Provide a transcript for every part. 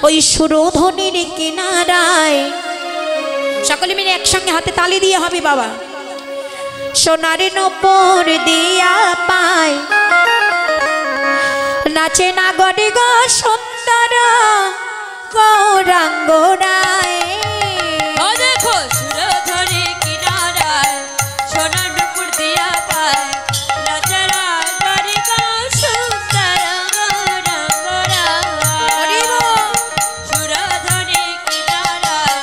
ওই সুরধনির কিনারায় সকলে মিলে একসঙ্গে হাতে তালি দিয়ে হবে বাবা। সোনার নূপুর দিয়া পায় নাচে নাগরে গো সুন্দর গৌরাঙ্গ রায়। ও দেখো সুরধনির কিনারায় সোনার নূপুর দিয়া পায় নাচে নাগরে গো সুন্দর গৌরাঙ্গ রায়। সুরধনির কিনারায়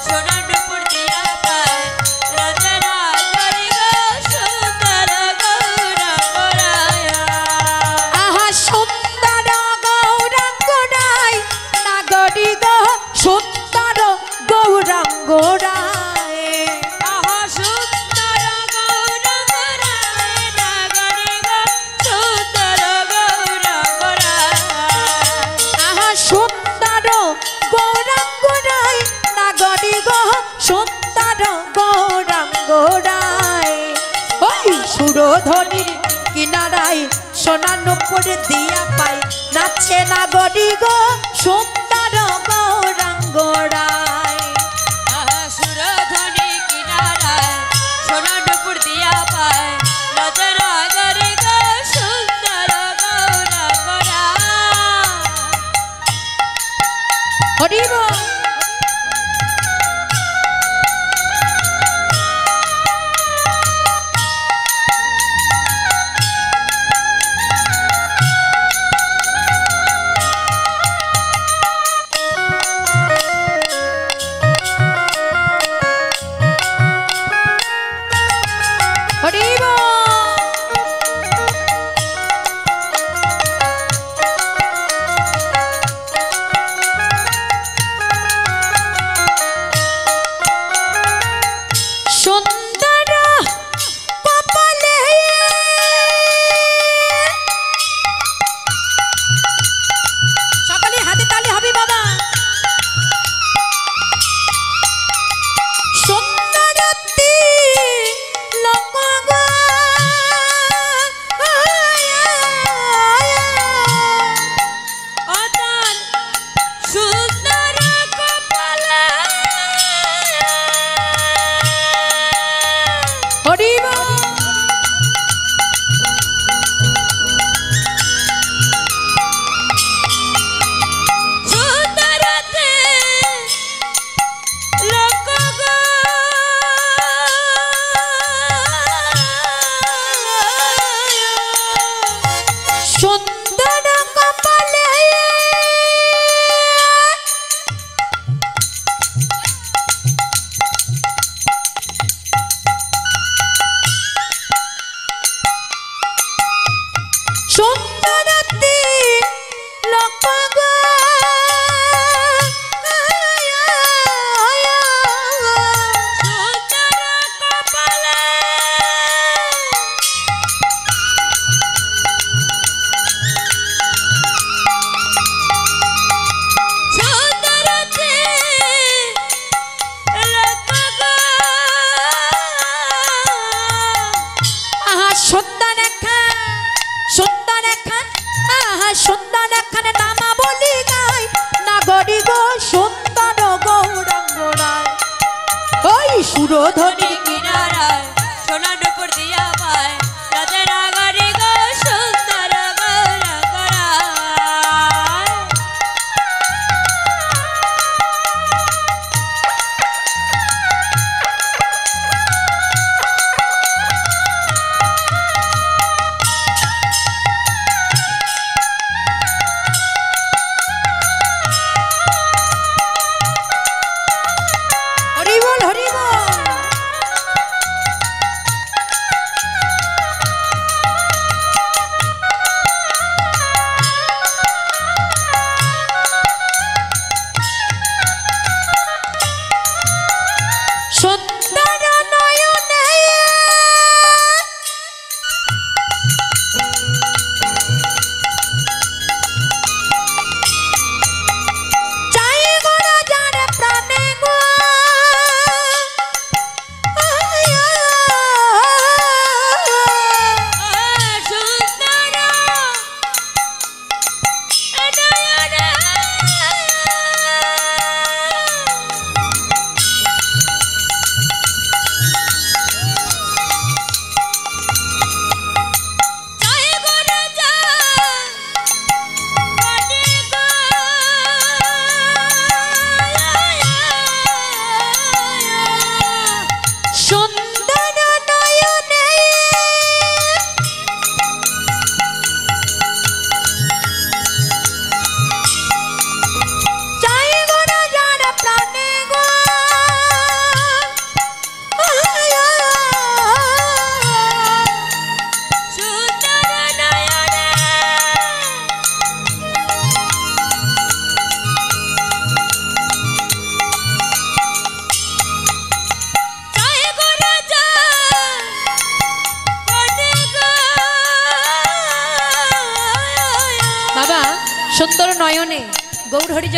সোনার নূপুর দিয়া পায় নাচে নাগরে গো সুন্দর গৌরাঙ্গ রায়। আহা সুন্দর গৌরাঙ্গ রায় নাগরি গো সুন্দর গৌরাঙ্গ রায়। আহা সুন্দর গৌরাঙ্গ রায় নাগরি গো সুন্দর গৌরাঙ্গ রায়। আহা সুন্দর গৌরাঙ্গ রায় নাগরি গো সুন্দর গৌরাঙ্গ রায়। ওই সুরধনির কিনারায় সোনার নূপুর দিয়া পাই নাচে নাগরি গো সুন্দর গৌরাঙ্গ রায়। আহা সুরধনির কিনারায় সোনার নূপুর দিয়া পায় নাচে নাগরি গো সুন্দর গৌরাঙ্গ রায়। হরি বল। হরি বল। সুন্দর কপালে সকলে হাতে তালি হবে বাবা। সুন্দরতি লোক গো অতন সুন্দর কপালে হরি বল। সুন্দরতে লোক গো সুন্দর কপালে সুন্দরতি লোক গো সুন্দর কপালে সুন্দরতে লোক গো আহা সুন্দর খান সুন্দর খান আহা সুন্দর খান নামা বলি গায় নাগরি গো সুন্দর গৌরাঙ্গ রায়। ওই সুরধনির কিনারায় সোনার নূপুর দিয়া পায় নাচে নাগরি গো সুন্দর গৌরাঙ্গ রায়। হরি বল হরি বল।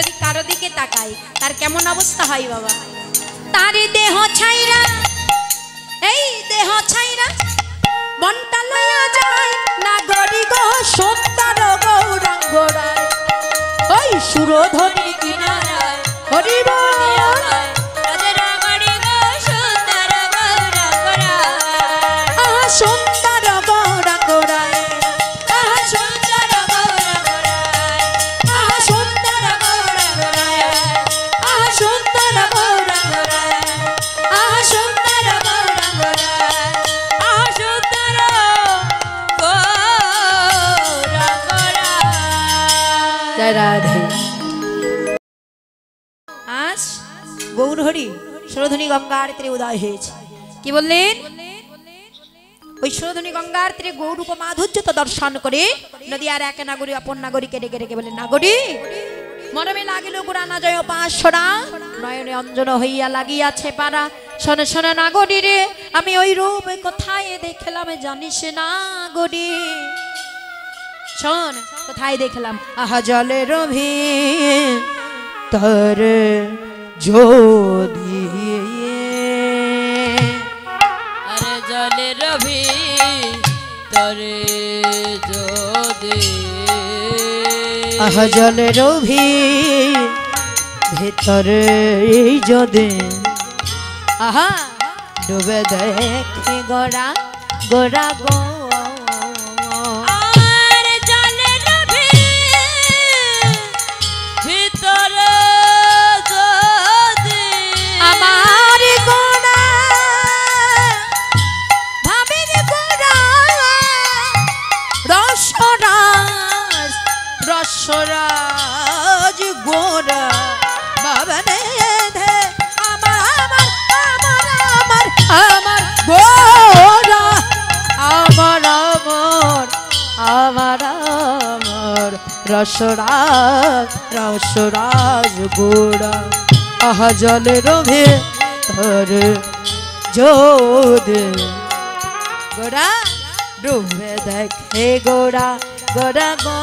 যদি কারো দিকে তাকাই তার কেমন অবস্থা হয় বাবা? তার দেহ ছাইরা, এই দেহ ছাইরা মনটা লইয়া যায় নাগরি গো সুন্দর গৌরাঙ্গ রায়। ওই সুরধনী কিনারায় হরি বল রাধে নাগরি গো সুন্দর গৌরাঙ্গ রায়। আহা সুন্দর গৌরাঙ্গ রায়, আহা সুন্দর গৌরাঙ্গ রায়, আহা সুন্দর গৌরাঙ্গ রায়, আহা সুন্দর গৌরাঙ্গ রায়, আহা সুন্দর গৌরাঙ্গ রায়, আহা সুন্দর গৌরাঙ্গ রায়। জয় রাধে। আজ গৌর হরি সুরধনী গঙ্গার তীরে উদয় হয়েছে। কি বললেন? ওই সুরধনী গঙ্গার তীরে গৌরূপ মাধুর্যতা দর্শন করে নদীয়ার এক নাগরী অপর নাগরীকে ডেকে ডেকে বলেন, নাগরী মরমে লাগিল গোড়া না জয় পাঁচশোরা, নয়নে অঞ্জন হইয়া লাগিয়াছে পারা। শোনে শোনে নাগরী রে, আমি ওই রূপ কোথায় দেখলাম জানিস নাগরী? শোন কোথায় দেখলাম? আহা জলের ভিতর যদি, আরে জলের ভিতরে যদি, আহা জলের ভিতরে যদি, আহা ডুবে দেখে গোরা গোরা গো, আর জলের ভিতরে যদি আমার গোরা ভাবের গোরা রসরাজ রসরাজ গোরা বাবনে ধে আমার আমার আমার আমার আমার গোরা আমার আমার আমার আমার রসরাজ রসরাজ গোরা। আহা জলের ভিতরে যদি গোরা ডুবে দেখে গোরা গোরা গো।